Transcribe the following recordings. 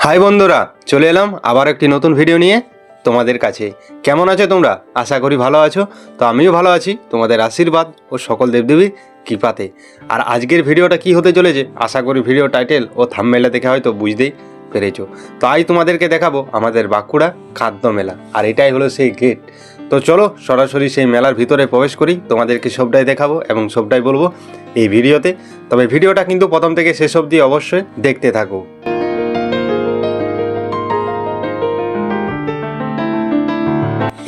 High বন্ধুরা, চলে এলাম আবার একটি নতুন ভিডিও নিয়ে তোমাদের কাছে। কেমন আছো তোমরা? আশা করি ভালো আছো। তো আমিও ভালো আছি তোমাদের আশীর্বাদ ও সকল দেবদেবীর কৃপাতে। আর আজকের ভিডিওটা কি হতে চলেছে আশা করি ভিডিও টাইটেল ও থাম্বনেইল দেখে হয়তো বুঝতেই পেরেছো। তো আজ তোমাদেরকে দেখাবো আমাদের বাঁকুড়া খাদ্য মেলা, আর এটাই হলো সেই গেট। তো চলো সরাসরি সেই মেলার ভিতরে প্রবেশ করি, তোমাদেরকে সবটাই দেখাবো এবং সবটাই বলবো এই ভিডিওতে। তবে ভিডিওটা কিন্তু প্রথম থেকে শেষ অবধি অবশ্যই দেখতে থাকো।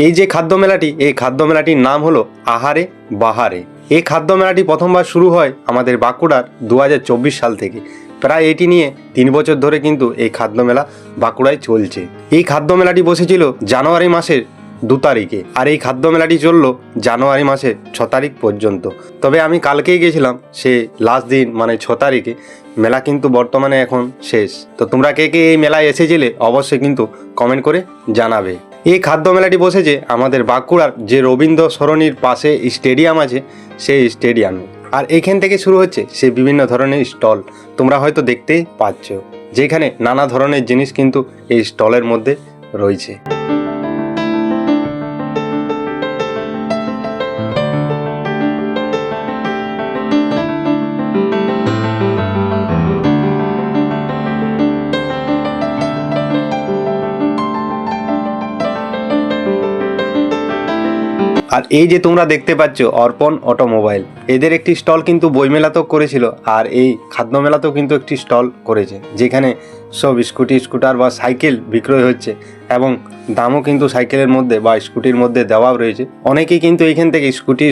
এই যে খাদ্য মেলাটি, এই খাদ্য মেলাটির নাম হলো আহারে বাহারে। এই খাদ্য মেলাটি প্রথমবার শুরু হয় আমাদের বাঁকুড়ার 2024 সাল থেকে। প্রায় এটি নিয়ে 3 বছর ধরে কিন্তু এই খাদ্য মেলা বাঁকুড়ায় চলছে। এই খাদ্য মেলাটি বসেছিল জানুয়ারি মাসের 2 তারিখে, আর এই খাদ্য মেলাটি চললো জানুয়ারি মাসের 6 তারিখ পর্যন্ত। তবে আমি কালকেই গেছিলাম, সে লাস্ট দিন মানে 6 তারিখে। মেলা কিন্তু বর্তমানে এখন শেষ। তো তোমরা কে কে এই মেলায় এসেছিলে অবশ্যই কিন্তু কমেন্ট করে জানাবে। এই খাদ্য মেলাটি বসেছে আমাদের বাঁকুড়ার যে রবীন্দ্র সরণির পাশে স্টেডিয়াম আছে সেই স্টেডিয়ামে। আর এখান থেকে শুরু হচ্ছে সে বিভিন্ন ধরনের স্টল, তোমরা হয়তো দেখতেই পাচ্ছ, যেখানে নানা ধরনের জিনিস কিন্তু এই স্টলের মধ্যে রয়েছে। আর এই যে তোমরা দেখতে পাচ্ছ অর্পণ অটোমোবাইল, এদের একটি স্টল কিন্তু বইমেলাতেও করেছিল, আর এই খাদ্য মেলাতেও কিন্তু একটি স্টল করেছে, যেখানে সব স্কুটার বা সাইকেল বিক্রয় হচ্ছে এবং দামও কিন্তু সাইকেলের মধ্যে বা স্কুটির মধ্যে দেওয়াও রয়েছে। অনেকেই কিন্তু এইখান থেকে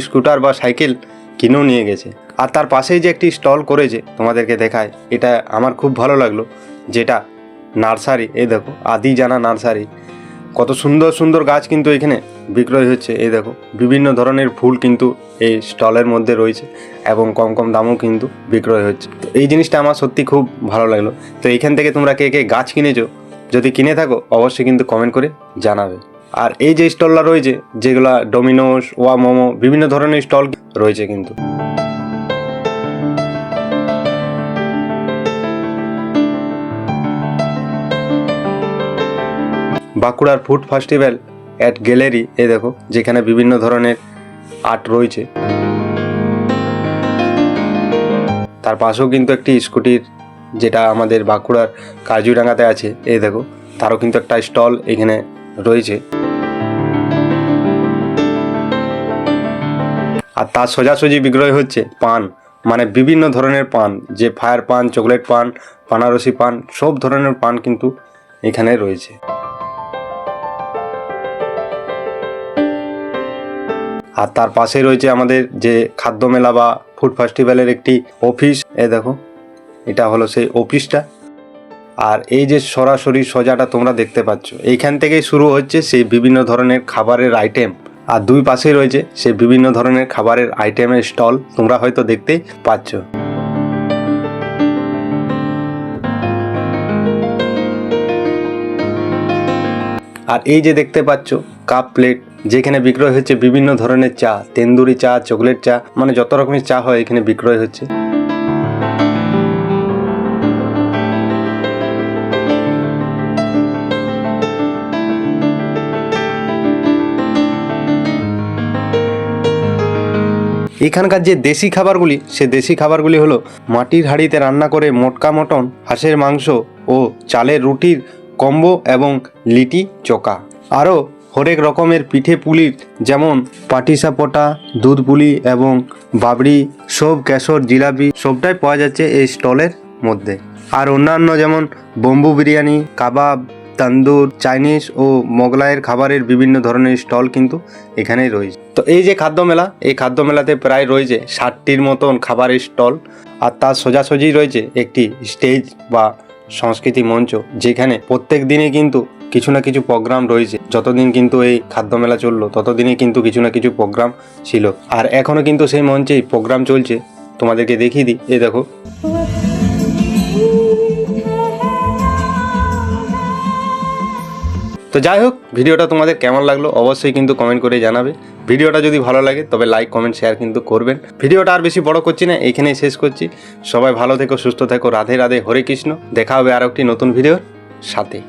স্কুটার বা সাইকেল কিনেও নিয়ে গেছে। আর তার পাশেই যে একটি স্টল করেছে তোমাদেরকে দেখায়, এটা আমার খুব ভালো লাগলো, যেটা নার্সারি। এই দেখো আদি জানা নার্সারি, কত সুন্দর সুন্দর গাছ কিন্তু এখানে বিক্রয় হচ্ছে। এই দেখো বিভিন্ন ধরনের ফুল কিন্তু এই স্টলের মধ্যে রয়েছে এবং কম কম দামও কিন্তু বিক্রয় হচ্ছে। তো এই জিনিসটা আমার সত্যি খুব ভালো লাগলো। তো এইখান থেকে তোমরা কে কে গাছ কিনেছো, যদি কিনে থাকো অবশ্যই কিন্তু কমেন্ট করে জানাবে। আর এই যে স্টলটা রয়েছে, যেগুলো ডোমিনোস, ওয়া মোমো, বিভিন্ন ধরনের স্টল রয়েছে কিন্তু। বাঁকুড়ার ফুড ফেস্টিভ্যাল অ্যাট গ্যালারি, এ দেখো যেখানে বিভিন্ন ধরনের আর্ট রয়েছে। তার পাশেও কিন্তু একটি স্কুটির, যেটা আমাদের বাঁকুড়ার কাজুরাঙ্গাতে আছে, এই দেখো তারও কিন্তু একটা স্টল এখানে রয়েছে। আর তার সোজাসুজি বিক্রয় হচ্ছে পান, মানে বিভিন্ন ধরনের পান, যে ফায়ার পান, চকলেট পান, পানারসি পান, সব ধরনের পান কিন্তু এখানে রয়েছে। আর তার পাশে রয়েছে আমাদের যে খাদ্য মেলা বা ফুড ফেস্টিভ্যালের একটি অফিস। এ দেখো এটা হলো সেই অফিসটা। আর এই যে সরাসরি সোজাটা তোমরা দেখতে পাচ্ছ, এইখান থেকেই শুরু হচ্ছে সেই বিভিন্ন ধরনের খাবারের আইটেম। আর দুই পাশেই রয়েছে সেই বিভিন্ন ধরনের খাবারের আইটেমের স্টল, তোমরা হয়তো দেখতে পাচ্ছ। আর এই যে দেখতে পাচ্ছ কাপ প্লেট, যেখানে বিক্রয় হচ্ছে বিভিন্ন ধরনের চা, তেন্দুরি চা, চকলেট চা, মানে যত রকমের চা হয় এখানে বিক্রয় হচ্ছে। এখানকার যে দেশি খাবারগুলি, সে দেশি খাবারগুলি হলো মাটির হাঁড়িতে রান্না করে মটকা মটন, হাঁসের মাংস ও চালের রুটির কম্বো এবং লিটি চোকা। আরও হরেক রকমের পিঠে পুলির, যেমন পাটিসাপটা, দুধ পুলি এবং বাবড়ি, সব কেশর, জিলাপি, সবটাই পাওয়া যাচ্ছে এই স্টলের মধ্যে। আর অন্যান্য যেমন বম্বু বিরিয়ানি, কাবাব, তন্দুর, চাইনিজ ও মোগলাইয়ের খাবারের বিভিন্ন ধরনের স্টল কিন্তু এখানেই রয়েছে। তো এই যে খাদ্য মেলা, এই খাদ্য মেলাতে প্রায় রয়েছে 60টির মতন খাবারের স্টল। আর তার সোজাসুজি রয়েছে একটি স্টেজ বা সংস্কৃতি মঞ্চ, যেখানে প্রত্যেক দিনে কিন্তু কিছু না কিছু প্রোগ্রাম রয়েছে। যতদিন কিন্তু এই খাদ্য মেলা চললো ততদিনে কিন্তু কিছু না কিছু প্রোগ্রাম ছিল, আর এখনও কিন্তু সেই মঞ্চেই প্রোগ্রাম চলছে। তোমাদেরকে দেখিয়ে দিই, এই দেখো। তো যাই হোক, ভিডিওটা তোমাদের কেমন লাগলো অবশ্যই কিন্তু কমেন্ট করে জানাবে। ভিডিওটা যদি ভালো লাগে তবে লাইক, কমেন্ট, শেয়ার কিন্তু করবেন। ভিডিওটা আর বেশি বড় করছি না, এইখানেই শেষ করছি। সবাই ভালো থেকো, সুস্থ থেকো, রাধে রাধে, হরে কৃষ্ণ। দেখা হবে আর একটি নতুন ভিডিও সাথে।